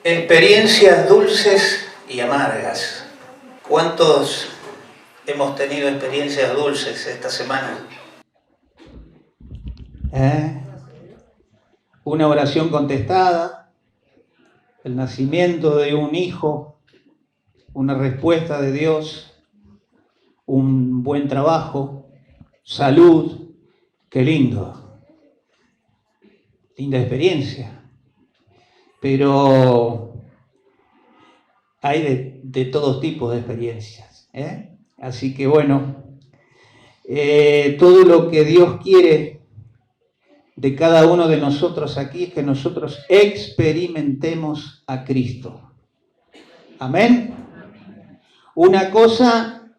Experiencias dulces y amargas. ¿Cuántos hemos tenido experiencias dulces esta semana? Una oración contestada, el nacimiento de un hijo, una respuesta de Dios, un buen trabajo, salud. Qué lindo, linda experiencia. Pero hay de todos tipos de experiencias, Así que bueno, todo lo que Dios quiere de cada uno de nosotros aquí es que nosotros experimentemos a Cristo. Amén. Una cosa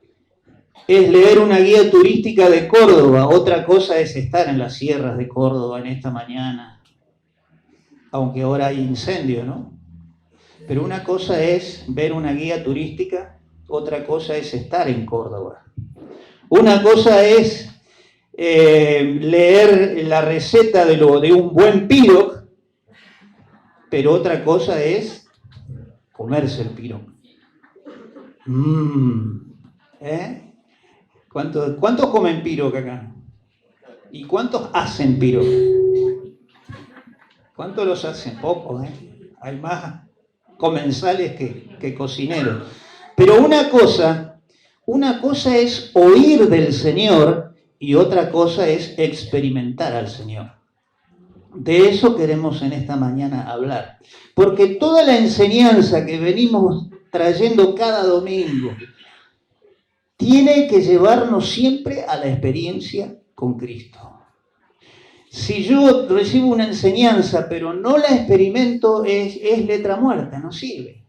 es leer una guía turística de Córdoba, otra cosa es estar en las sierras de Córdoba en esta mañana. Aunque ahora hay incendio, ¿no? Pero una cosa es ver una guía turística, otra cosa es estar en Córdoba. Una cosa es leer la receta de un buen piroc, pero otra cosa es comerse el piroc. ¿Cuántos comen piroc acá? ¿Y cuántos hacen piroc? ¿Cuántos los hacen? Pocos, Hay más comensales que cocineros. Pero una cosa es oír del Señor y otra cosa es experimentar al Señor. De eso queremos en esta mañana hablar. Porque toda la enseñanza que venimos trayendo cada domingo tiene que llevarnos siempre a la experiencia con Cristo. Si yo recibo una enseñanza pero no la experimento, es letra muerta, no sirve.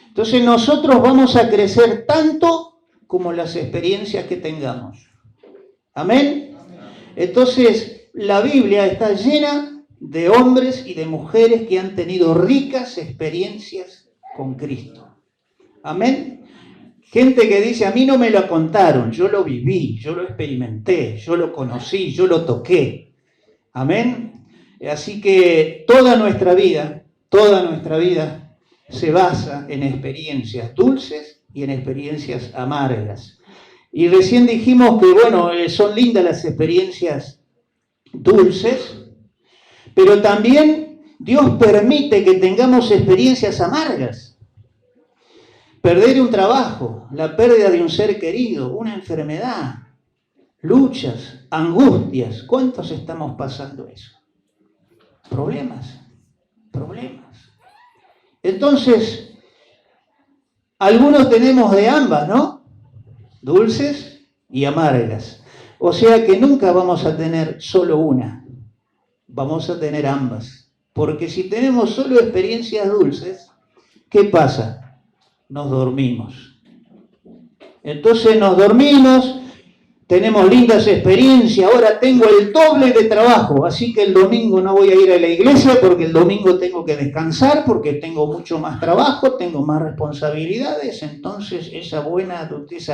Entonces nosotros vamos a crecer tanto como las experiencias que tengamos. ¿Amén? Entonces la Biblia está llena de hombres y de mujeres que han tenido ricas experiencias con Cristo. ¿Amén? Gente que dice, a mí no me lo contaron, yo lo viví, yo lo experimenté, yo lo conocí, yo lo toqué. Amén. Así que toda nuestra vida se basa en experiencias dulces y en experiencias amargas. Y recién dijimos que, bueno, son lindas las experiencias dulces, pero también Dios permite que tengamos experiencias amargas. Perder un trabajo, la pérdida de un ser querido, una enfermedad, luchas, angustias. ¿Cuántos estamos pasando eso? Problemas. Entonces, algunos tenemos de ambas, ¿no? Dulces y amargas. O sea que nunca vamos a tener solo una. Vamos a tener ambas. Porque si tenemos solo experiencias dulces, ¿qué pasa? Nos dormimos. Entonces nos dormimos. Tenemos lindas experiencias, ahora tengo el doble de trabajo, así que el domingo no voy a ir a la iglesia porque el domingo tengo que descansar, porque tengo mucho más trabajo, tengo más responsabilidades. Entonces esa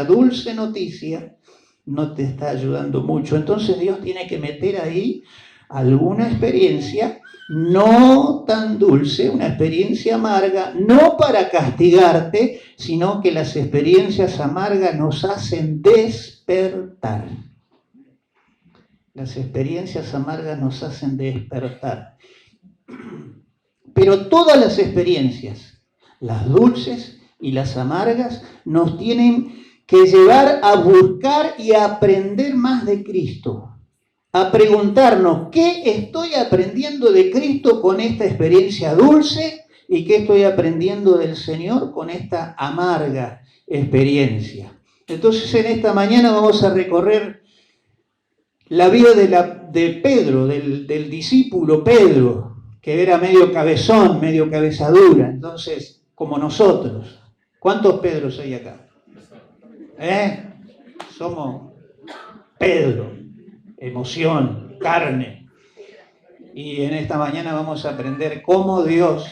dulce noticia no te está ayudando mucho. Entonces Dios tiene que meter ahí alguna experiencia no tan dulce, una experiencia amarga, no para castigarte, sino que las experiencias amargas nos hacen despertar. Las experiencias amargas nos hacen despertar. Pero todas las experiencias, las dulces y las amargas, nos tienen que llevar a buscar y a aprender más de Cristo. A preguntarnos, ¿qué estoy aprendiendo de Cristo con esta experiencia dulce? ¿Y qué estoy aprendiendo del Señor con esta amarga experiencia? Entonces en esta mañana vamos a recorrer la vida de Pedro, del discípulo Pedro, que era medio cabezón, medio cabezadura, entonces, como nosotros. ¿Cuántos Pedros hay acá? Somos Pedro. Emoción, carne. Y en esta mañana vamos a aprender cómo Dios,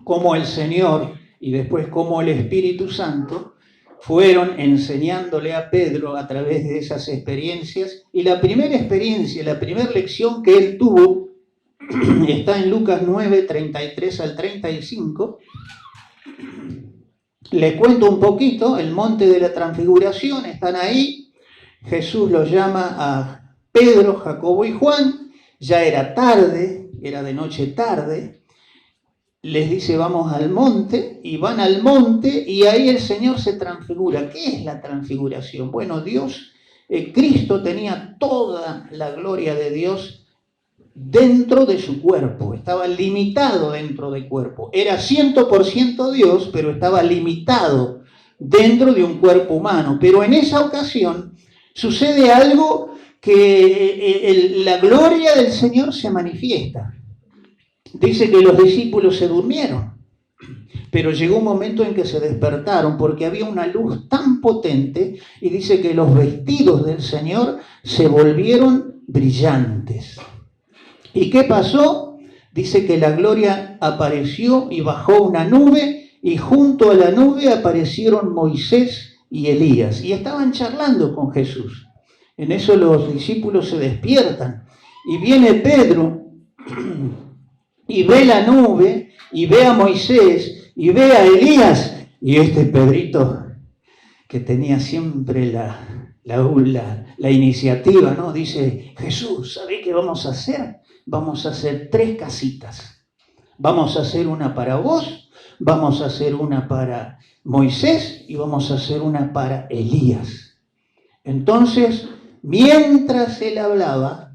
cómo el Señor y después cómo el Espíritu Santo fueron enseñándole a Pedro a través de esas experiencias. Y la primera experiencia, la primera lección que él tuvo está en Lucas 9, 33 al 35. Les cuento un poquito, el monte de la transfiguración, están ahí. Jesús los llama a Pedro, Jacobo y Juan. Ya era tarde, era de noche tarde. Les dice, vamos al monte, y van al monte, y ahí el Señor se transfigura. ¿Qué es la transfiguración? Bueno, Cristo tenía toda la gloria de Dios dentro de su cuerpo, estaba limitado dentro del cuerpo. Era 100% Dios, pero estaba limitado dentro de un cuerpo humano. Pero en esa ocasión sucede algo que la gloria del Señor se manifiesta. Dice que los discípulos se durmieron, pero llegó un momento en que se despertaron porque había una luz tan potente y dice que los vestidos del Señor se volvieron brillantes. ¿Y qué pasó? Dice que la gloria apareció y bajó una nube y junto a la nube aparecieron Moisés y Elías y estaban charlando con Jesús. En eso los discípulos se despiertan y viene Pedro y ve la nube, y ve a Moisés, y ve a Elías, y Pedrito, que tenía siempre la iniciativa, ¿no? Dice, Jesús, ¿sabés qué vamos a hacer? Vamos a hacer 3 casitas. Vamos a hacer una para vos, vamos a hacer una para Moisés, y vamos a hacer una para Elías. Entonces, mientras él hablaba,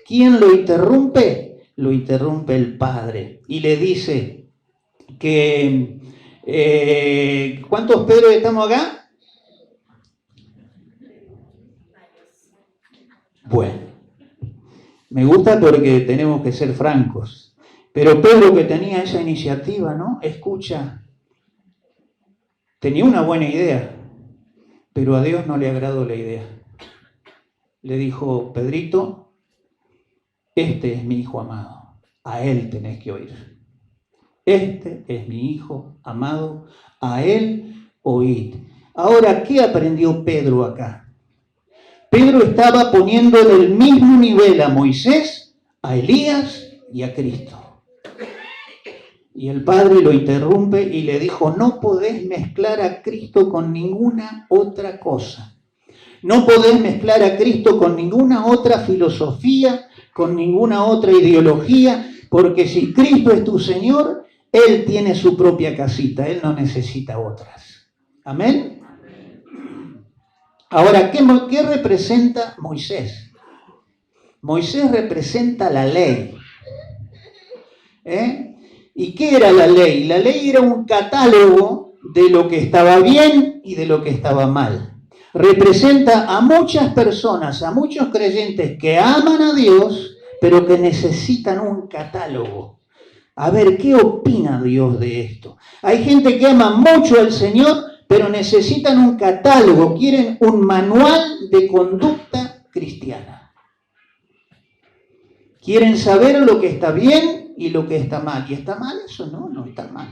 ¿quién lo interrumpe? Lo interrumpe el Padre y le dice que... ¿cuántos Pedro estamos acá? Bueno, me gusta porque tenemos que ser francos. Pero Pedro, que tenía esa iniciativa, ¿no? Escucha, tenía una buena idea, pero a Dios no le agradó la idea. Le dijo, Pedrito, este es mi hijo amado, a él tenés que oír. Este es mi hijo amado, a él oíd. Ahora, ¿qué aprendió Pedro acá? Pedro estaba poniendo del mismo nivel a Moisés, a Elías y a Cristo. Y el Padre lo interrumpe y le dijo, no podés mezclar a Cristo con ninguna otra cosa. No podés mezclar a Cristo con ninguna otra filosofía, con ninguna otra ideología, porque si Cristo es tu Señor, Él tiene su propia casita, Él no necesita otras. ¿Amén? Ahora, ¿qué representa Moisés? Moisés representa la ley. ¿Y qué era la ley? La ley era un catálogo de lo que estaba bien y de lo que estaba mal. Representa a muchas personas, a muchos creyentes que aman a Dios, pero que necesitan un catálogo. A ver, ¿qué opina Dios de esto? Hay gente que ama mucho al Señor, pero necesitan un catálogo, quieren un manual de conducta cristiana. Quieren saber lo que está bien y lo que está mal. ¿Y está mal eso? No está mal.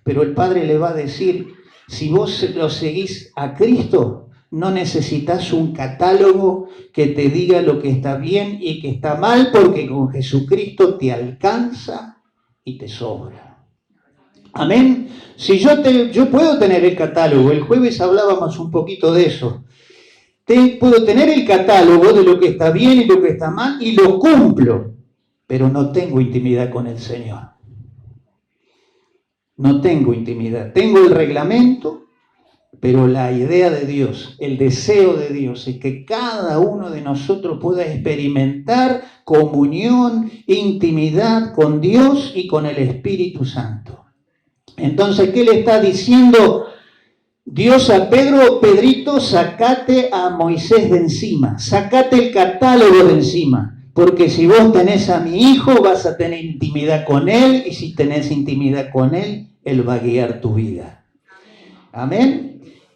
Pero el Padre le va a decir, si vos lo seguís a Cristo, no necesitas un catálogo que te diga lo que está bien y que está mal, porque con Jesucristo te alcanza y te sobra. Amén. Si yo puedo tener el catálogo, el jueves hablábamos un poquito de eso. Puedo tener el catálogo de lo que está bien y lo que está mal y lo cumplo, pero no tengo intimidad con el Señor. No tengo intimidad. Tengo el reglamento, pero la idea de Dios, el deseo de Dios es que cada uno de nosotros pueda experimentar comunión, intimidad con Dios y con el Espíritu Santo. Entonces, ¿qué le está diciendo Dios a Pedro? Pedrito, sacate a Moisés de encima, sacate el catálogo de encima, porque si vos tenés a mi hijo vas a tener intimidad con él, y si tenés intimidad con él, él va a guiar tu vida. Amén.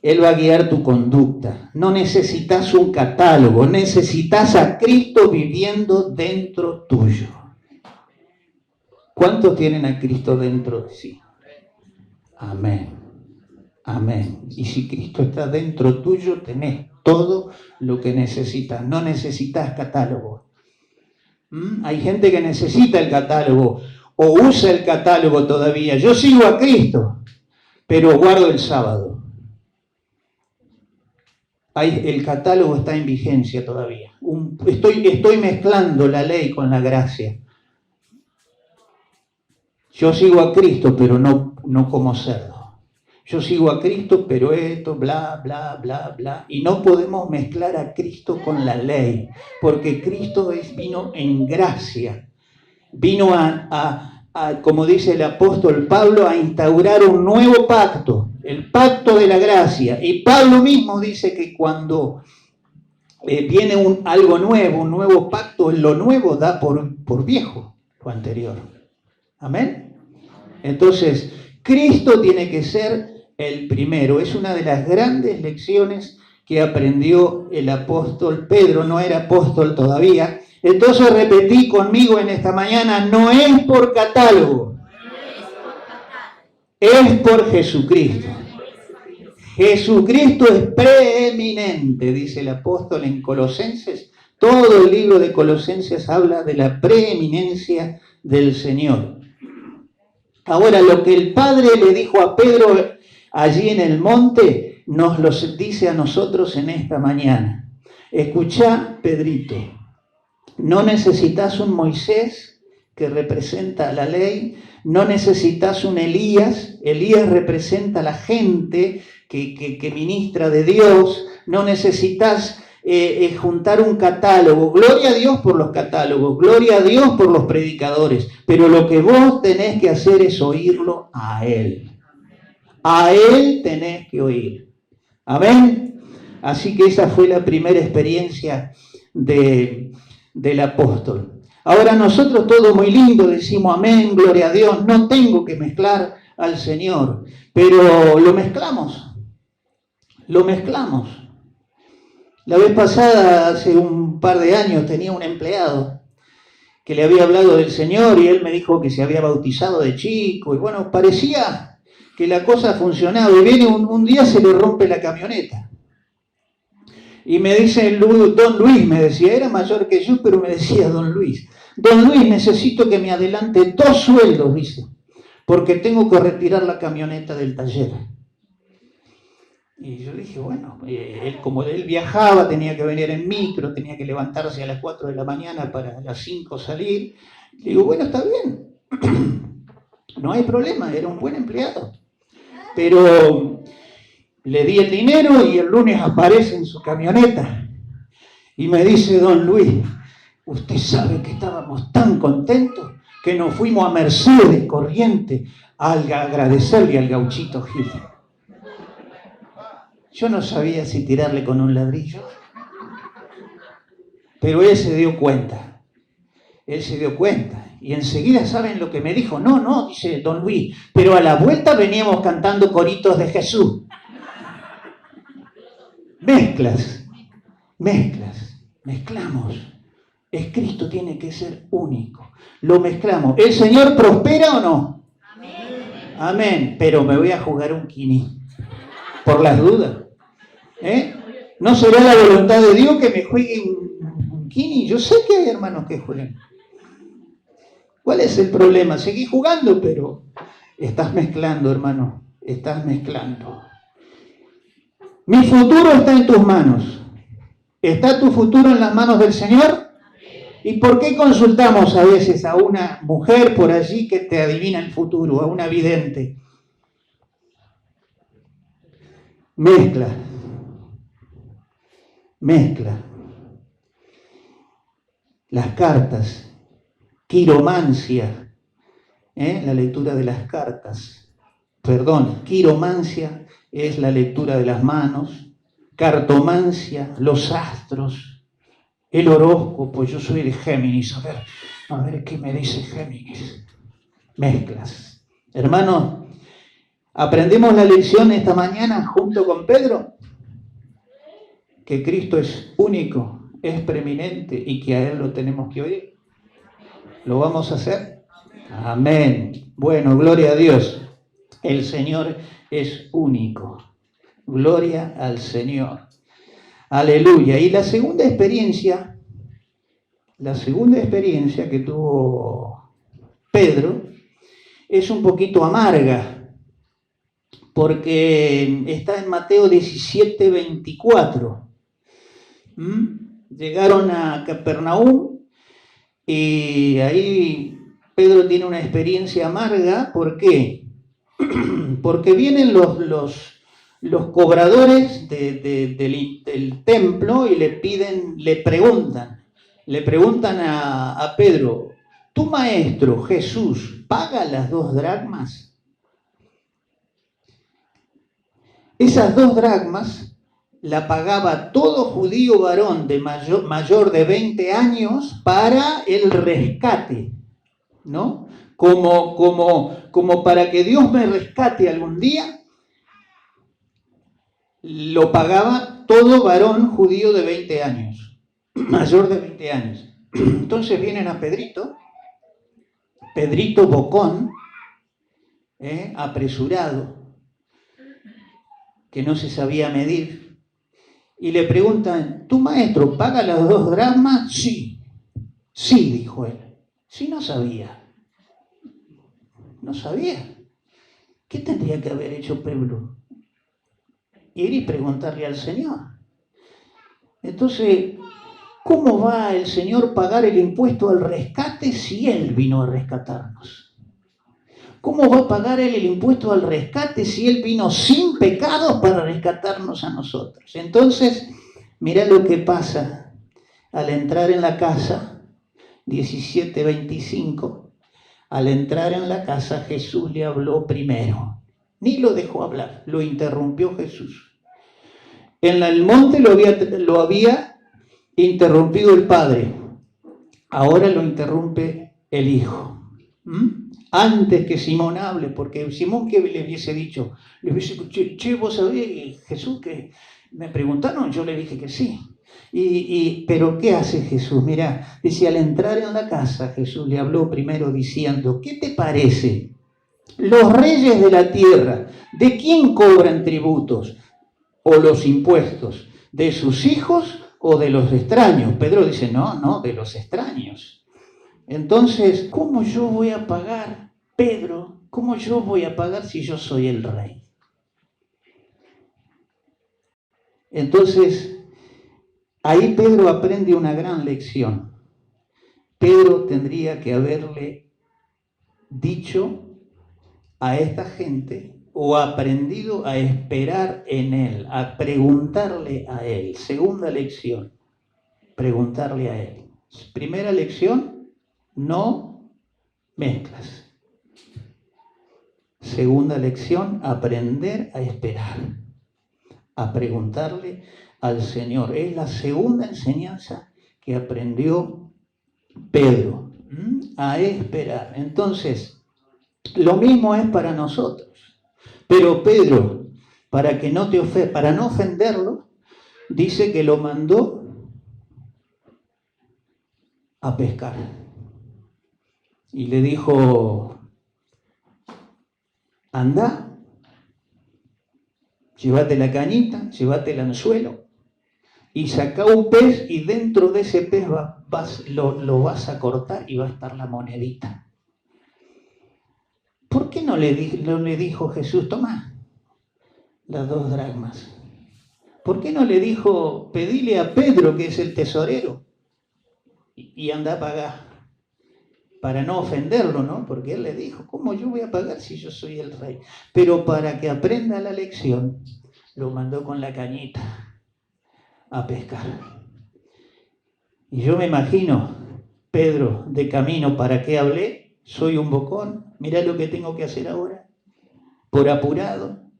Él va a guiar tu conducta. No necesitas un catálogo, necesitas a Cristo viviendo dentro tuyo. ¿Cuántos tienen a Cristo dentro de sí? Amén. Amén. Y si Cristo está dentro tuyo, tenés todo lo que necesitas. No necesitas catálogo. Hay gente que necesita el catálogo o usa el catálogo todavía. Yo sigo a Cristo, pero guardo el sábado. El catálogo está en vigencia todavía. Estoy mezclando la ley con la gracia. Yo sigo a Cristo, pero no como cerdo. Yo sigo a Cristo, pero esto, bla, bla, bla, bla. Y no podemos mezclar a Cristo con la ley, porque Cristo vino en gracia. Vino como dice el apóstol Pablo, a instaurar un nuevo pacto, el pacto de la gracia. Y Pablo mismo dice que cuando viene algo nuevo, un nuevo pacto, lo nuevo da por viejo lo anterior. Amén. Entonces, Cristo tiene que ser el primero. Es una de las grandes lecciones que aprendió el apóstol Pedro. No era apóstol todavía. Entonces repetí conmigo en esta mañana, no es por catálogo, es por Jesucristo. Jesucristo es preeminente, dice el apóstol en Colosenses. Todo el libro de Colosenses habla de la preeminencia del Señor. Ahora, lo que el Padre le dijo a Pedro allí en el monte, nos lo dice a nosotros en esta mañana. Escuchá, Pedrito, no necesitas un Moisés que representa la ley, no necesitas un Elías representa a la gente que ministra de Dios, no necesitas juntar un catálogo. Gloria a Dios por los catálogos, gloria a Dios por los predicadores, pero lo que vos tenés que hacer es oírlo a Él. A Él tenés que oír. Amén. Así que esa fue la primera experiencia del apóstol. Ahora nosotros todo muy lindo decimos amén, gloria a Dios, no tengo que mezclar al Señor, pero lo mezclamos. La vez pasada, hace un par de años, tenía un empleado que le había hablado del Señor y él me dijo que se había bautizado de chico y bueno, parecía que la cosa funcionaba y viene un día se le rompe la camioneta. Y me dice don Luis, me decía, era mayor que yo, pero me decía don Luis, necesito que me adelante 2 sueldos, dice, porque tengo que retirar la camioneta del taller. Y yo dije, bueno, como él viajaba, tenía que venir en micro, tenía que levantarse a las 4 de la mañana para las 5 salir. Le digo, bueno, está bien, no hay problema, era un buen empleado. Pero le di el dinero y el lunes aparece en su camioneta y me dice, don Luis, usted sabe que estábamos tan contentos que nos fuimos a Mercedes Corrientes a agradecerle al gauchito Gil. Yo no sabía si tirarle con un ladrillo, pero él se dio cuenta. Y enseguida, ¿saben lo que me dijo? No, dice don Luis, pero a la vuelta veníamos cantando coritos de Jesús. Mezclamos. Es Cristo, tiene que ser único. Lo mezclamos. ¿El Señor prospera o no? Amén. Pero me voy a jugar un quini. Por las dudas. ¿No será la voluntad de Dios que me juegue un quini? Yo sé que hay hermanos que juegan. ¿Cuál es el problema? Seguí jugando, pero estás mezclando, hermano. Estás mezclando. Mi futuro está en tus manos. ¿Está tu futuro en las manos del Señor? ¿Y por qué consultamos a veces a una mujer por allí que te adivina el futuro, a una vidente? Mezcla. Las cartas, quiromancia, la lectura de las cartas. Quiromancia es la lectura de las manos, cartomancia, los astros, el horóscopo. Yo soy de Géminis, a ver qué me dice Géminis. Mezclas. Hermanos, aprendemos la lección esta mañana junto con Pedro, que Cristo es único, es preeminente y que a Él lo tenemos que oír. ¿Lo vamos a hacer? Amén. Bueno, gloria a Dios. El Señor es único. Gloria al Señor. Aleluya. Y la segunda experiencia La segunda experiencia que tuvo Pedro es un poquito amarga, porque está en Mateo 17, 24. Llegaron a Capernaum y ahí Pedro tiene una experiencia amarga. ¿Por qué? Porque vienen los cobradores del templo y le preguntan a Pedro: ¿tu maestro Jesús paga las 2 dracmas? Esas 2 dracmas la pagaba todo judío varón de mayor de 20 años para el rescate, ¿no? Como para que Dios me rescate algún día, lo pagaba todo varón judío de 20 años, mayor de 20 años. Entonces vienen a Pedrito bocón, apresurado, que no se sabía medir, y le preguntan: ¿tu maestro paga las 2 dracmas? Sí, dijo él. Sí, no sabía. ¿Qué tendría que haber hecho Pedro? Ir y preguntarle al Señor. Entonces, ¿cómo va el Señor a pagar el impuesto al rescate si Él vino a rescatarnos? ¿Cómo va a pagar Él el impuesto al rescate si Él vino sin pecados para rescatarnos a nosotros? Entonces, mirá lo que pasa al entrar en la casa, 17:25. Al entrar en la casa, Jesús le habló primero. Ni lo dejó hablar, lo interrumpió Jesús. En el monte lo había interrumpido el Padre. Ahora lo interrumpe el Hijo. Antes que Simón hable, porque Simón, ¿qué le hubiese dicho? Le hubiese dicho: che, ¿vos sabés, Jesús, que me preguntaron? Yo le dije que sí. Pero ¿qué hace Jesús? Mirá, dice: al entrar en la casa, Jesús le habló primero diciendo: ¿qué te parece? Los reyes de la tierra, ¿de quién cobran tributos o los impuestos? ¿De sus hijos o de los extraños? Pedro dice: no, de los extraños. Entonces, ¿cómo yo voy a pagar, Pedro? ¿Cómo yo voy a pagar si yo soy el rey? Entonces, ahí Pedro aprende una gran lección. Pedro tendría que haberle dicho a esta gente, o aprendido a esperar en él, a preguntarle a él. Segunda lección, preguntarle a él. Primera lección, no mezclas. Segunda lección, aprender a esperar, a preguntarle al Señor. Es la segunda enseñanza que aprendió Pedro, a esperar. Entonces, lo mismo es para nosotros. Pero Pedro, para no ofenderlo, dice que lo mandó a pescar. Y le dijo: anda, llévate la cañita, llévate el anzuelo y saca un pez, y dentro de ese pez lo vas a cortar y va a estar la monedita. ¿Por qué no le dijo Jesús: toma las 2 dracmas? ¿Por qué no le dijo: pedile a Pedro, que es el tesorero, y anda a pagar? Para no ofenderlo, ¿no? Porque él le dijo: ¿cómo yo voy a pagar si yo soy el rey? Pero para que aprenda la lección, lo mandó con la cañita a pescar. Y yo me imagino Pedro de camino: ¿para qué hablé? Soy un bocón, mirá lo que tengo que hacer ahora. Por apurado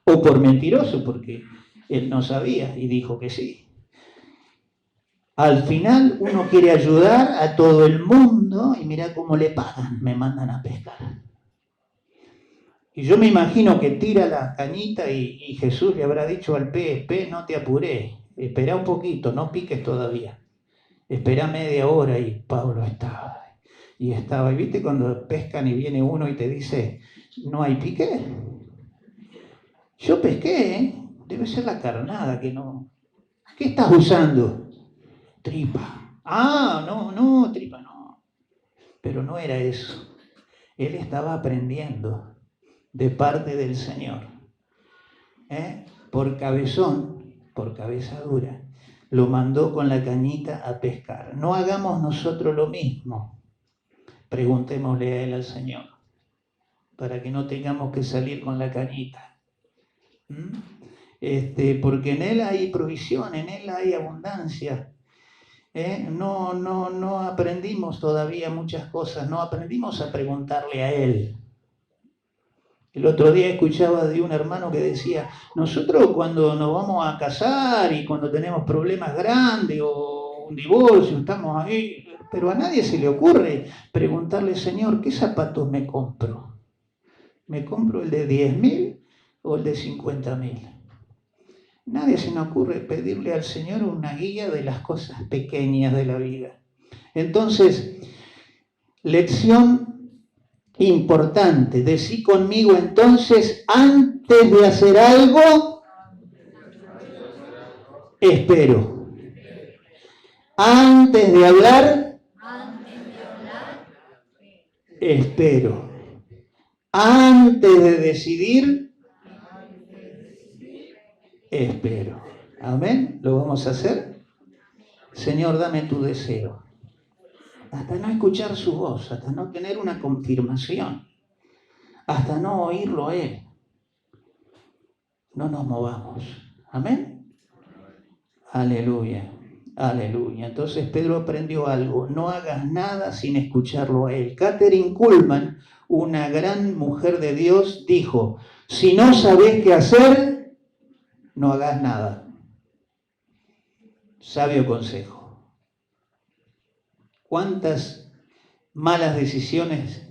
o por mentiroso, porque él no sabía y dijo que sí. Al final uno quiere ayudar a todo el mundo y mirá cómo le pagan: me mandan a pescar. Y yo me imagino que tira la cañita y Jesús le habrá dicho al pez: pez, no te apuré, espera un poquito, no piques todavía. Espera media hora. Y Pablo estaba. Y viste cuando pescan y viene uno y te dice: no hay pique. Yo pesqué, debe ser la carnada que no. ¿Qué estás usando? Tripa. Ah, no, tripa, no. Pero no era eso. Él estaba aprendiendo de parte del Señor. Por cabezón, por cabeza dura, lo mandó con la cañita a pescar. No hagamos nosotros lo mismo. Preguntémosle a él al Señor, para que no tengamos que salir con la cañita. Porque en él hay provisión, en él hay abundancia. No aprendimos todavía muchas cosas, no aprendimos a preguntarle a él. El otro día escuchaba de un hermano que decía, nosotros cuando nos vamos a casar y cuando tenemos problemas grandes o un divorcio, estamos ahí, pero a nadie se le ocurre preguntarle, Señor, ¿qué zapatos me compro? ¿Me compro el de 10.000 o el de 50.000? Nadie se nos ocurre pedirle al Señor una guía de las cosas pequeñas de la vida. Entonces, lección importante, decí conmigo entonces, antes de hacer algo, espero. Antes de hablar, espero. Antes de decidir, espero. Amén. ¿Lo vamos a hacer? Señor, dame tu deseo. Hasta no escuchar su voz, hasta no tener una confirmación, hasta no oírlo a Él, no nos movamos. Amén. Aleluya, aleluya. Entonces Pedro aprendió algo, no hagas nada sin escucharlo a Él. Catherine Kuhlman, una gran mujer de Dios, dijo, si no sabés qué hacer, no hagas nada. Sabio consejo. ¿Cuántas malas decisiones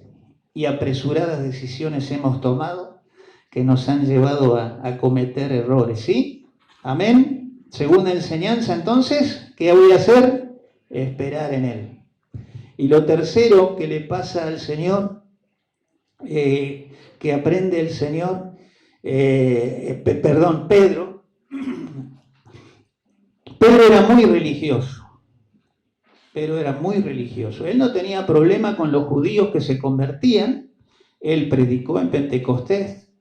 y apresuradas decisiones hemos tomado que nos han llevado a cometer errores? ¿Sí? Amén. Segunda enseñanza, entonces, ¿qué voy a hacer? Esperar en Él. Y lo tercero que le pasa al Señor, que aprende el Señor, Pedro. Pedro era muy religioso. Pero era muy religioso. Él no tenía problema con los judíos que se convertían. Él predicó en Pentecostés.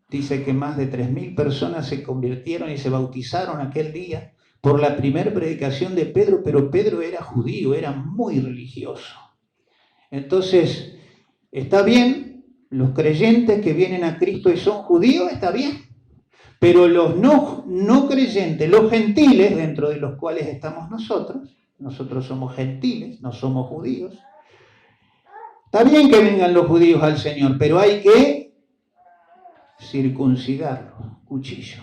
Dice que más de 3.000 personas se convirtieron y se bautizaron aquel día por la primera predicación de Pedro, pero Pedro era judío, era muy religioso. Entonces, está bien, los creyentes que vienen a Cristo y son judíos, está bien. Pero los no creyentes, los gentiles, dentro de los cuales estamos nosotros somos gentiles, no somos judíos. Está bien que vengan los judíos al Señor, pero hay que circuncidarlos, cuchillo.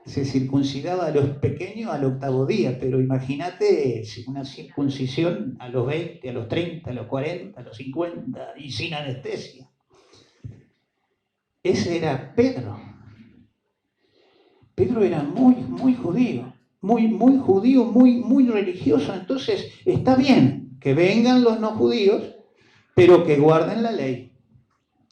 Se circuncidaba a los pequeños al 8º día, pero imagínate una circuncisión a los 20, a los 30, a los 40, a los 50 y sin anestesia. Ese era Pedro. Pedro era muy judío. Muy judío, muy religioso. Entonces está bien que vengan los no judíos, pero que guarden la ley.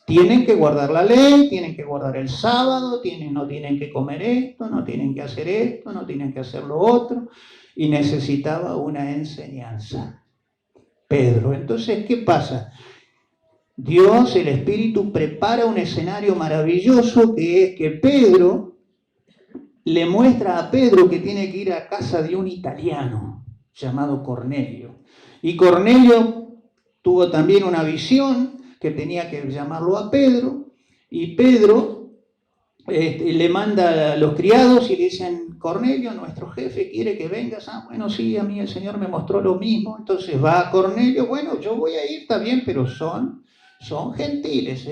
Tienen que guardar la ley, tienen que guardar el sábado, no tienen que comer esto, no tienen que hacer esto, no tienen que hacer lo otro. Y necesitaba una enseñanza. Pedro. Entonces, ¿qué pasa? Dios, el Espíritu, prepara un escenario maravilloso que es que Pedro le muestra a Pedro que tiene que ir a casa de un italiano llamado Cornelio. Y Cornelio tuvo también una visión que tenía que llamarlo a Pedro, y Pedro le manda a los criados y le dicen, Cornelio, nuestro jefe quiere que vengas. Ah, bueno, sí, a mí el Señor me mostró lo mismo. Entonces va a Cornelio, bueno, yo voy a ir, está bien, pero son gentiles,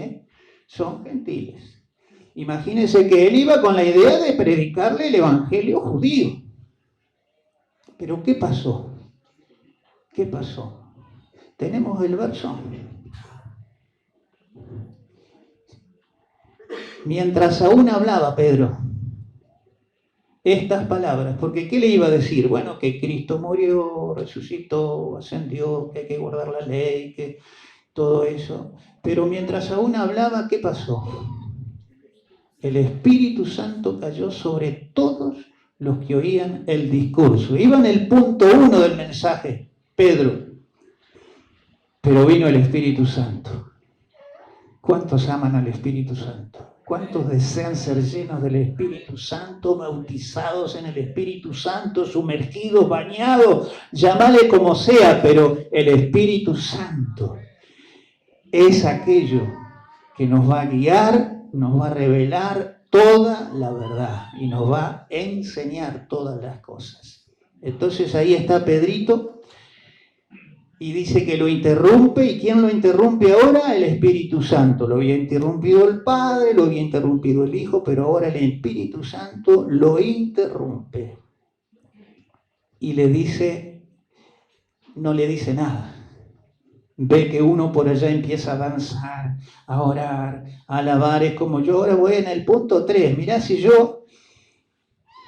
son gentiles. Imagínense que él iba con la idea de predicarle el evangelio judío. Pero ¿qué pasó? ¿Qué pasó? Tenemos el verso. Mientras aún hablaba Pedro estas palabras, porque ¿qué le iba a decir? Bueno, que Cristo murió, resucitó, ascendió, que hay que guardar la ley, que todo eso. Pero mientras aún hablaba, ¿qué pasó? El Espíritu Santo cayó sobre todos los que oían el discurso. Iba en el punto 1 del mensaje, Pedro, pero vino el Espíritu Santo. ¿Cuántos aman al Espíritu Santo? ¿Cuántos desean ser llenos del Espíritu Santo, bautizados en el Espíritu Santo, sumergidos, bañados? Llámale como sea, pero el Espíritu Santo es aquello que nos va a guiar, nos va a revelar toda la verdad y nos va a enseñar todas las cosas. Entonces ahí está Pedrito y dice que lo interrumpe. ¿Y quién lo interrumpe ahora? El Espíritu Santo. Lo había interrumpido el Padre, lo había interrumpido el Hijo, pero ahora el Espíritu Santo lo interrumpe. Y le dice, no le dice nada. Ve que uno por allá empieza a danzar, a orar, a alabar. Es como yo ahora voy en el punto 3. Mirá, si yo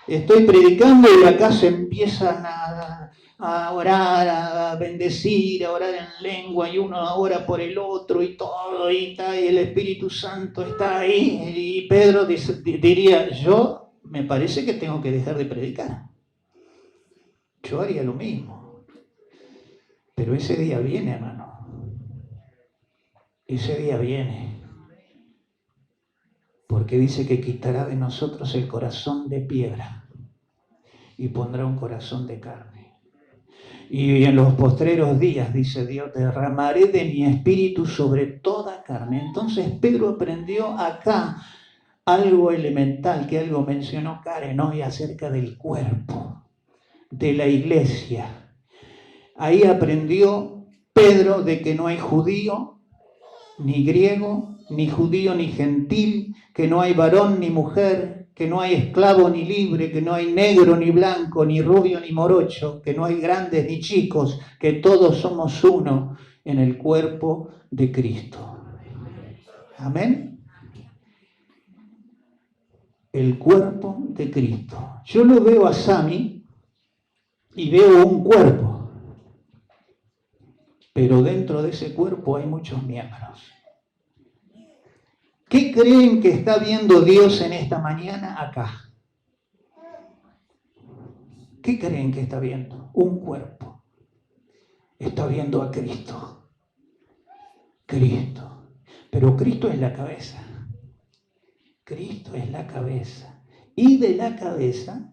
estoy predicando y acá se empiezan a orar, a bendecir, a orar en lengua, y uno ora por el otro y todo, y el Espíritu Santo está ahí. Y Pedro diría, yo me parece que tengo que dejar de predicar. Yo haría lo mismo. Pero ese día viene, hermano. Ese día viene. Porque dice que quitará de nosotros el corazón de piedra y pondrá un corazón de carne. Y en los postreros días, dice Dios, derramaré de mi espíritu sobre toda carne. Entonces Pedro aprendió acá algo elemental, que algo mencionó Karen hoy acerca del cuerpo, de la iglesia. Ahí aprendió Pedro de que no hay judío, ni griego, ni judío, ni gentil, que no hay varón ni mujer, que no hay esclavo ni libre, que no hay negro ni blanco, ni rubio ni morocho, que no hay grandes ni chicos, que todos somos uno en el cuerpo de Cristo. Amén. El cuerpo de Cristo. Yo lo veo a Sami y veo un cuerpo, pero dentro de ese cuerpo hay muchos miembros. ¿Qué creen que está viendo Dios en esta mañana acá? ¿Qué creen que está viendo? Un cuerpo. Está viendo a Cristo. Cristo. Pero Cristo es la cabeza. Cristo es la cabeza. Y de la cabeza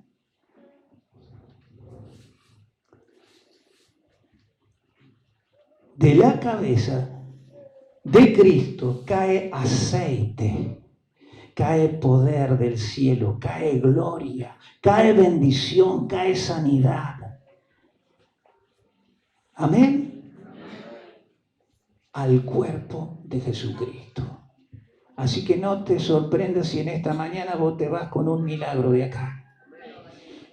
de Cristo cae aceite, cae poder del cielo, cae gloria, cae bendición, cae sanidad. Amén. Al cuerpo de Jesucristo. Así que no te sorprendas si en esta mañana vos te vas con un milagro de acá.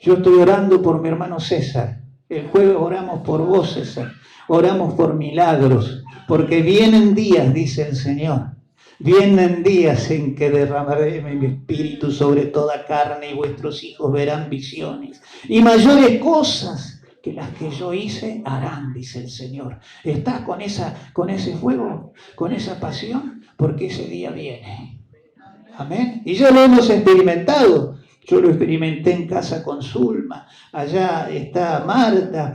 Yo estoy orando por mi hermano César. El jueves oramos por vos, César. Oramos por milagros, porque vienen días, dice el Señor. Vienen días en que derramaré mi espíritu sobre toda carne y vuestros hijos verán visiones. Y mayores cosas que las que yo hice harán, dice el Señor. ¿Estás con ese fuego, con esa pasión? Porque ese día viene. Amén. Y ya lo hemos experimentado. Yo lo experimenté en casa con Zulma. Allá está Marta,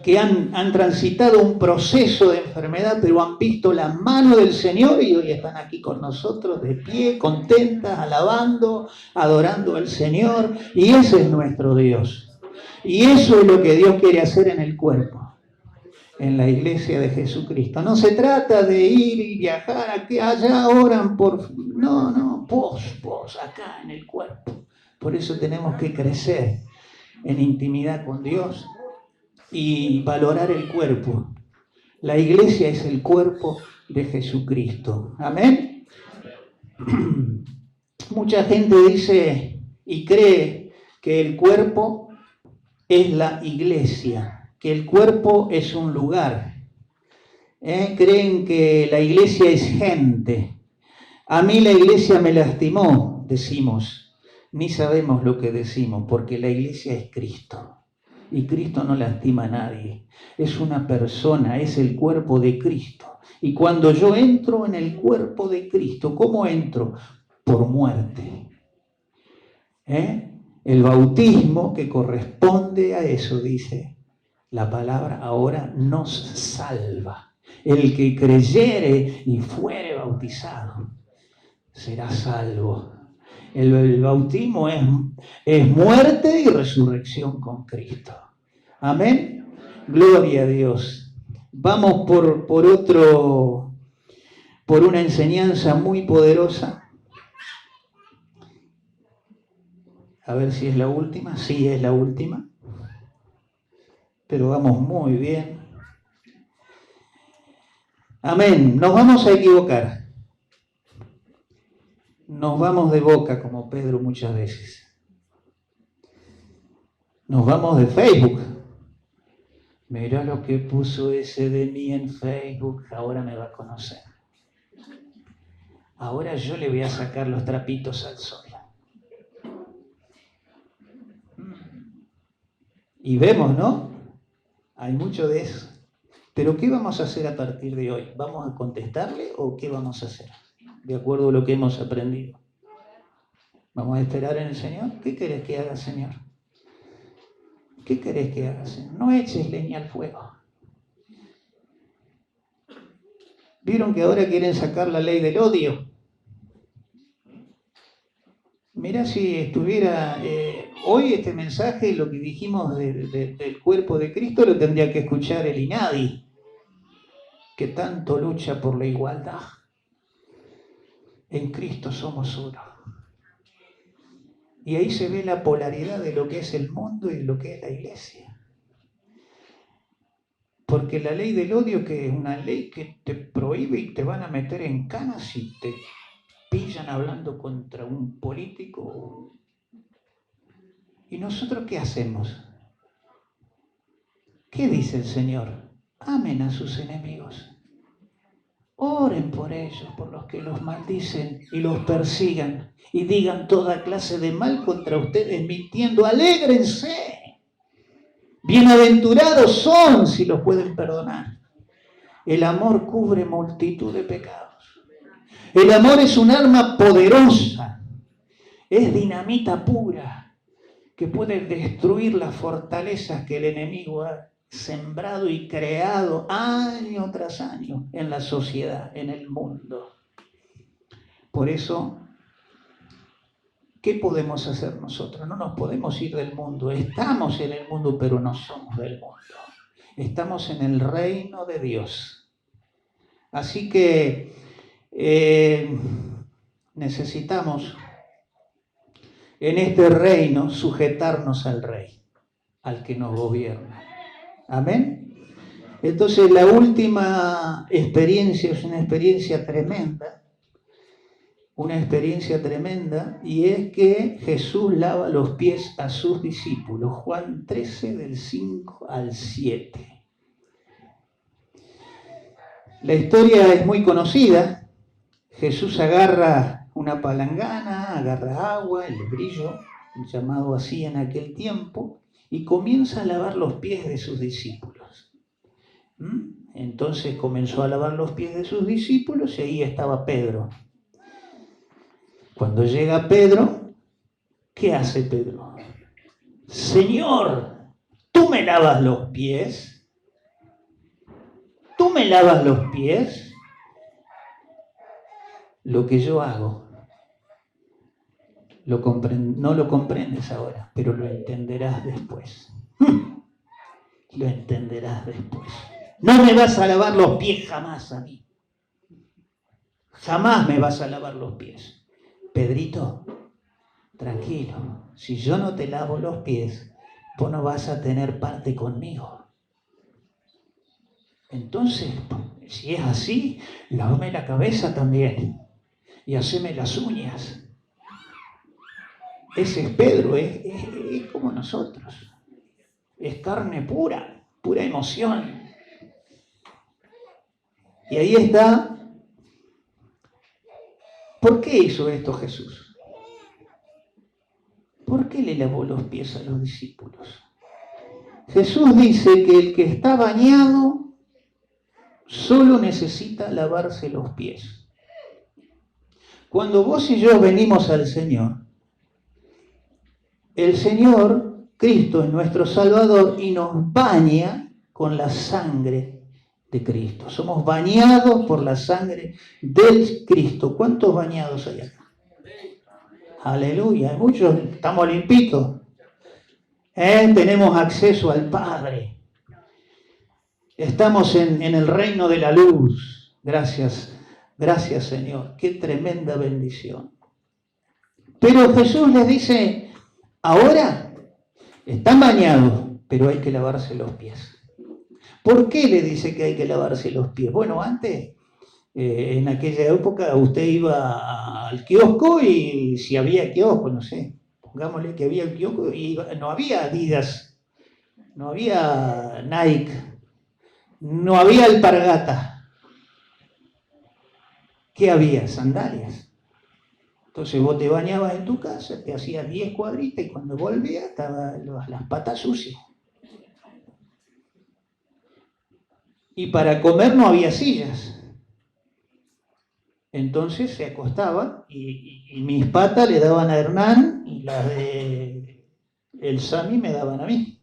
que han transitado un proceso de enfermedad, pero han visto la mano del Señor y hoy están aquí con nosotros de pie, contentas, alabando, adorando al Señor. Y ese es nuestro Dios. Y eso es lo que Dios quiere hacer en el cuerpo, en la iglesia de Jesucristo. No se trata de ir y viajar aquí, allá oran por... No, vos, acá en el cuerpo. Por eso tenemos que crecer en intimidad con Dios y valorar el cuerpo. La iglesia es el cuerpo de Jesucristo. Amén. Mucha gente dice y cree que el cuerpo es la iglesia, que el cuerpo es un lugar. Creen que la iglesia es gente. A mí la iglesia me lastimó, decimos. Ni sabemos lo que decimos, porque la iglesia es Cristo. Y Cristo no lastima a nadie. Es una persona, es el cuerpo de Cristo. Y cuando yo entro en el cuerpo de Cristo, ¿cómo entro? Por muerte. El bautismo que corresponde a eso, dice la palabra, ahora nos salva. El que creyere y fuere bautizado será salvo. El bautismo es muerte y resurrección con Cristo. Amén. Gloria a Dios. Vamos por una enseñanza muy poderosa. A ver si es la última. Sí, es la última. Pero vamos muy bien. Amén. Nos vamos a equivocar. Nos vamos de boca, como Pedro muchas veces. Nos vamos de Facebook. Mirá lo que puso ese de mí en Facebook, ahora me va a conocer. Ahora yo le voy a sacar los trapitos al sol. Y vemos, ¿no? Hay mucho de eso. Pero ¿qué vamos a hacer a partir de hoy? ¿Vamos a contestarle o qué vamos a hacer? De acuerdo a lo que hemos aprendido. ¿Vamos a esperar en el Señor? ¿Qué querés que haga, Señor? ¿Qué querés que haga, Señor? No eches leña al fuego. ¿Vieron que ahora quieren sacar la ley del odio? Mirá si estuviera hoy este mensaje, lo que dijimos del cuerpo de Cristo, lo tendría que escuchar el INADI, que tanto lucha por la igualdad. En Cristo somos uno. Y ahí se ve la polaridad de lo que es el mundo y lo que es la iglesia. Porque la ley del odio, que es una ley que te prohíbe y te van a meter en cana si te pillan hablando contra un político. ¿Y nosotros qué hacemos? ¿Qué dice el Señor? Amen a sus enemigos. Oren por ellos, por los que los maldicen y los persigan y digan toda clase de mal contra ustedes mintiendo. Alégrense. Bienaventurados son si los pueden perdonar. El amor cubre multitud de pecados. El amor es un arma poderosa. Es dinamita pura que puede destruir las fortalezas que el enemigo ha sembrado y creado año tras año en la sociedad, en el mundo. Por eso, ¿qué podemos hacer nosotros? No nos podemos ir del mundo. Estamos en el mundo, pero no somos del mundo. Estamos en el reino de Dios. Así que necesitamos en este reino sujetarnos al Rey, al que nos gobierna. Amén. Entonces la última experiencia es una experiencia tremenda, y es que Jesús lava los pies a sus discípulos. Juan 13, del 5 al 7. La historia es muy conocida. Jesús agarra una palangana, agarra agua, el brillo, llamado así en aquel tiempo, y comienza a lavar los pies de sus discípulos. Entonces comenzó a lavar los pies de sus discípulos y ahí estaba Pedro. Cuando llega Pedro, ¿qué hace Pedro? Señor, ¿tú me lavas los pies? ¿Tú me lavas los pies? Lo que yo hago, no lo comprendes ahora, pero lo entenderás después. Lo entenderás después. No me vas a lavar los pies jamás a mí. Jamás me vas a lavar los pies. Pedrito, tranquilo. Si yo no te lavo los pies, vos no vas a tener parte conmigo. Entonces, si es así, lávame la cabeza también. Y haceme las uñas. Ese es Pedro, es como nosotros. Es carne pura, pura emoción. Y ahí está. ¿Por qué hizo esto Jesús? ¿Por qué le lavó los pies a los discípulos? Jesús dice que el que está bañado solo necesita lavarse los pies. Cuando vos y yo venimos al Señor, el Señor, Cristo es nuestro Salvador y nos baña con la sangre de Cristo. Somos bañados por la sangre del Cristo. ¿Cuántos bañados hay acá? Aleluya, hay muchos, estamos limpitos. Tenemos acceso al Padre. Estamos en el reino de la luz. Gracias, gracias Señor. Qué tremenda bendición. Pero Jesús les dice, ahora están bañados, pero hay que lavarse los pies. ¿Por qué le dice que hay que lavarse los pies? Bueno, antes, en aquella época, usted iba al kiosco y si había kiosco, no sé, pongámosle que había el kiosco y no había Adidas, no había Nike, no había alpargata. ¿Qué había? Sandalias. Entonces vos te bañabas en tu casa, te hacías 10 cuadritas y cuando volvías estaban las patas sucias. Y para comer no había sillas. Entonces se acostaba y mis patas le daban a Hernán y las de el Sami me daban a mí.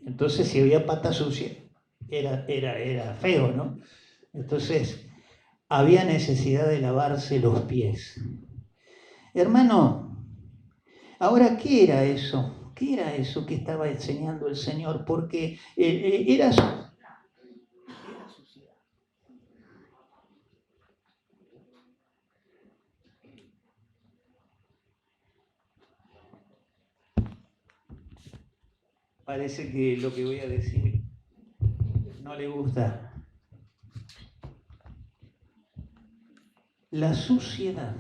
Entonces si había pata sucia era feo, ¿no? Entonces había necesidad de lavarse los pies. Hermano, ahora, ¿qué era eso? ¿Qué era eso que estaba enseñando el Señor? Porque era suciedad. Parece que lo que voy a decir no le gusta. La suciedad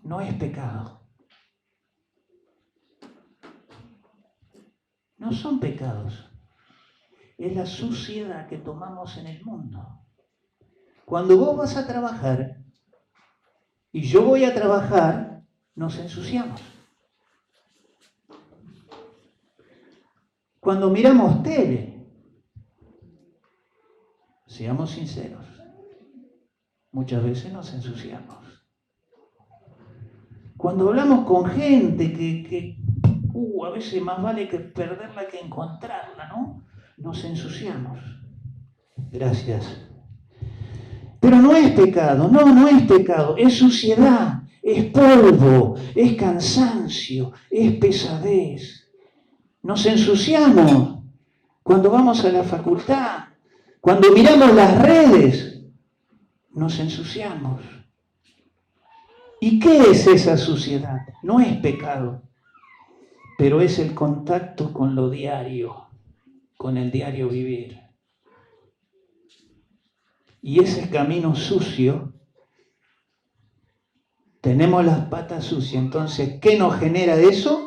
no es pecado. No son pecados. Es la suciedad que tomamos en el mundo. Cuando vos vas a trabajar y yo voy a trabajar, nos ensuciamos. Cuando miramos tele, seamos sinceros, muchas veces nos ensuciamos. Cuando hablamos con gente que a veces más vale que perderla que encontrarla, ¿no? Nos ensuciamos. Gracias. Pero no es pecado, no es pecado, es suciedad, es polvo, es cansancio, es pesadez. Nos ensuciamos cuando vamos a la facultad, cuando miramos las redes, nos ensuciamos. ¿Y qué es esa suciedad? No es pecado, pero es el contacto con lo diario, con el diario vivir. Y ese camino sucio, tenemos las patas sucias. Entonces, ¿qué nos genera eso?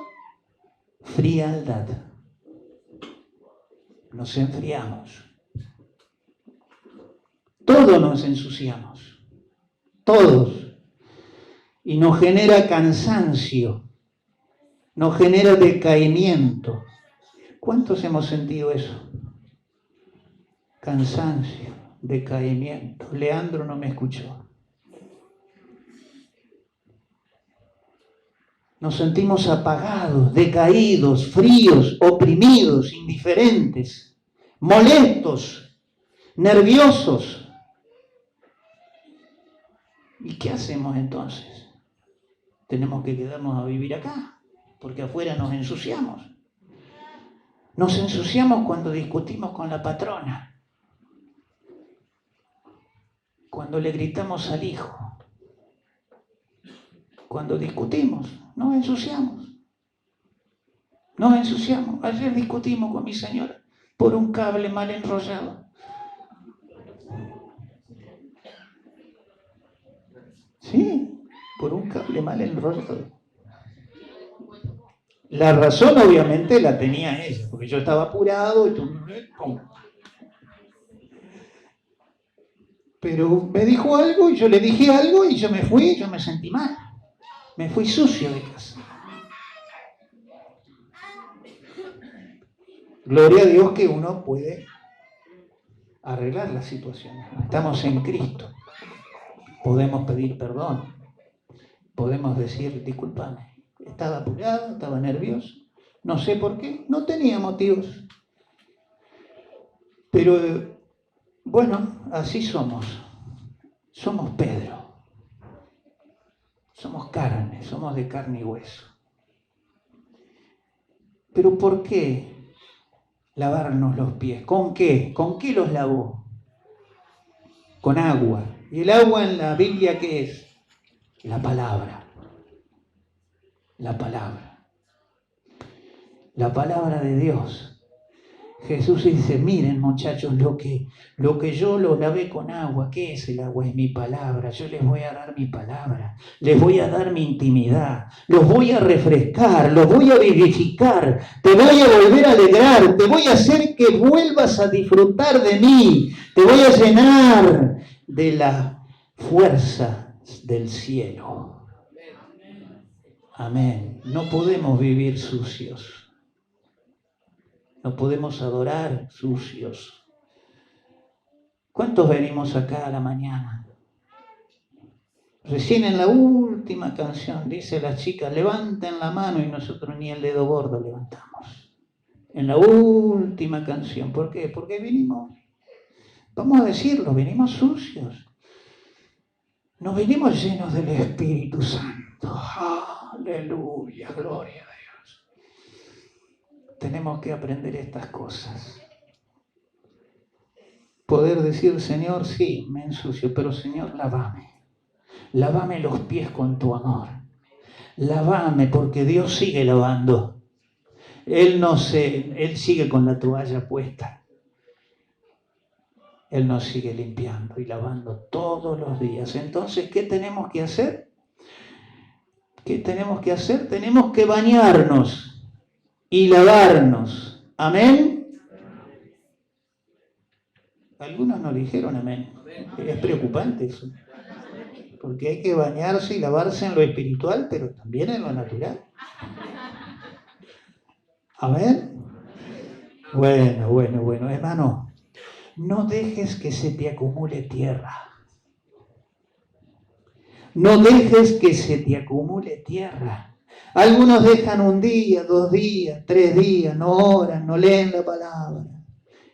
Frialdad. Nos enfriamos. Todos nos ensuciamos. Todos. Y nos genera cansancio. Nos genera decaimiento. ¿Cuántos hemos sentido eso? Cansancio, decaimiento. Leandro no me escuchó. Nos sentimos apagados, decaídos, fríos, oprimidos, indiferentes, molestos, nerviosos. ¿Y qué hacemos entonces? Tenemos que quedarnos a vivir acá, porque afuera nos ensuciamos. Nos ensuciamos cuando discutimos con la patrona, cuando le gritamos al hijo, cuando discutimos, nos ensuciamos. Nos ensuciamos. Ayer discutimos con mi señora por un cable mal enrollado. Sí, por un cable mal enrollado. La razón obviamente la tenía ella, porque yo estaba apurado y tú... Pero me dijo algo y yo le dije algo y yo me fui, yo me sentí mal. Me fui sucio de casa. Gloria a Dios que uno puede arreglar las situaciones. Estamos en Cristo. Podemos pedir perdón. podemos decir, discúlpame, estaba apurado, estaba nervioso, no sé por qué, no tenía motivos. Pero bueno, así somos. Somos Pedro. Somos carne, somos de carne y hueso. Pero ¿por qué lavarnos los pies? ¿Con qué? ¿Con qué los lavó? Con agua. ¿Y el agua en la Biblia qué es? La palabra. La palabra. La palabra de Dios. Jesús dice, miren muchachos, lo que yo los lavé con agua, ¿qué es el agua? Es mi palabra, yo les voy a dar mi palabra, les voy a dar mi intimidad, los voy a refrescar, los voy a vivificar, te voy a volver a alegrar, te voy a hacer que vuelvas a disfrutar de mí, te voy a llenar de la fuerza del cielo. Amén. No podemos vivir sucios. No podemos adorar sucios. ¿Cuántos venimos acá a la mañana? Recién en la última canción dice la chica, levanten la mano y nosotros ni el dedo gordo levantamos. En la última canción. ¿Por qué? Porque vinimos, vamos a decirlo, venimos sucios. Nos venimos llenos del Espíritu Santo. Aleluya, gloria a Dios. Tenemos que aprender estas cosas. Poder decir, Señor, sí, me ensucio, pero Señor, lávame. Lávame los pies con tu amor. Lávame porque Dios sigue lavando. Él sigue con la toalla puesta. Él nos sigue limpiando y lavando todos los días. Entonces, ¿qué tenemos que hacer? ¿Qué tenemos que hacer? Tenemos que bañarnos y lavarnos. Amén. Algunos no dijeron amén. Es preocupante eso. Porque hay que bañarse y lavarse en lo espiritual, pero también en lo natural. Amén. Bueno, hermano. No dejes que se te acumule tierra. No dejes que se te acumule tierra. Algunos dejan 1 día, 2 días, 3 días, no oran, no leen la palabra.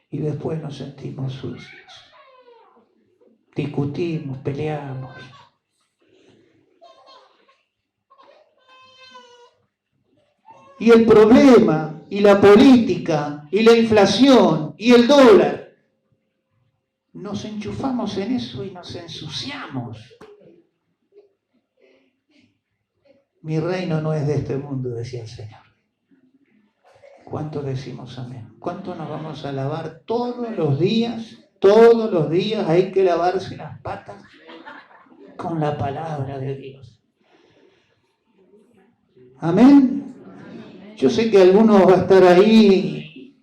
Y después nos sentimos sucios. Discutimos, peleamos. Y el problema, y la política, y la inflación, y el dólar. Nos enchufamos en eso y nos ensuciamos. Mi reino no es de este mundo, decía el Señor. ¿Cuánto decimos amén? ¿Cuánto nos vamos a lavar todos los días? Todos los días hay que lavarse las patas con la palabra de Dios. Amén. Yo sé que algunos va a estar ahí,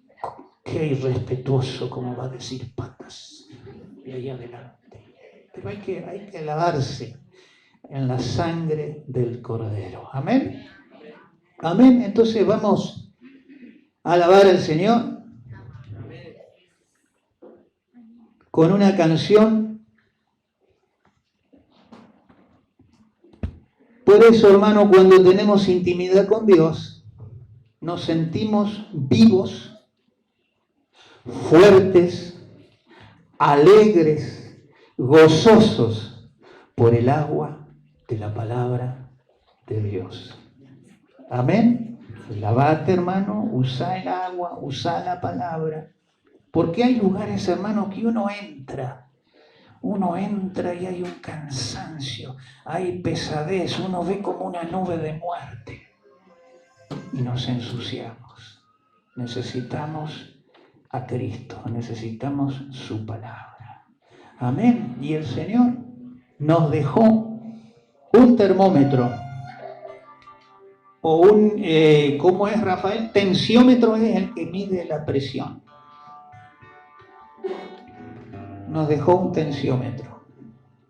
qué irrespetuoso, como va a decir patas de ahí adelante. Pero hay que lavarse en la sangre del Cordero. Amén. Amén. Entonces vamos a alabar al Señor con una canción. Por eso, hermano, cuando tenemos intimidad con Dios, nos sentimos vivos, fuertes, alegres, gozosos por el agua de la palabra de Dios. Amén. Lavate, hermano, usa el agua, usa la palabra. Porque hay lugares, hermano, que uno entra y hay un cansancio, hay pesadez, uno ve como una nube de muerte y nos ensuciamos. Necesitamos a Cristo, necesitamos su palabra. Amén. Y el Señor nos dejó un termómetro o ¿cómo es, Rafael? Tensiómetro es el que mide la presión. Nos dejó un tensiómetro.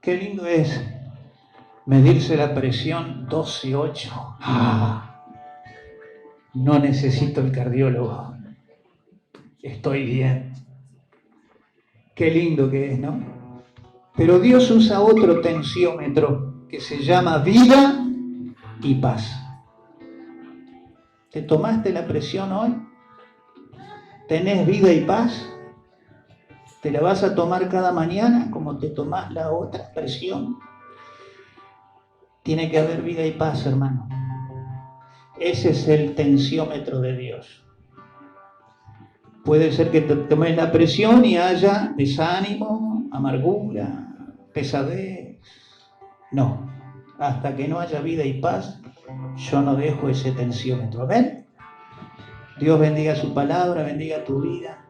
Qué lindo es medirse la presión 12,8. No necesito el cardiólogo. Estoy bien. Qué lindo que es, ¿no? Pero Dios usa otro tensiómetro que se llama vida y paz. ¿Te tomaste la presión hoy? ¿Tenés vida y paz? ¿Te la vas a tomar cada mañana como te tomás la otra presión? Tiene que haber vida y paz, hermano. Ese es el tensiómetro de Dios. Puede ser que te tomes la presión y haya desánimo, amargura, pesadez. No, hasta que no haya vida y paz, yo no dejo ese tensiómetro. ¿Ven? Dios bendiga su palabra, bendiga tu vida.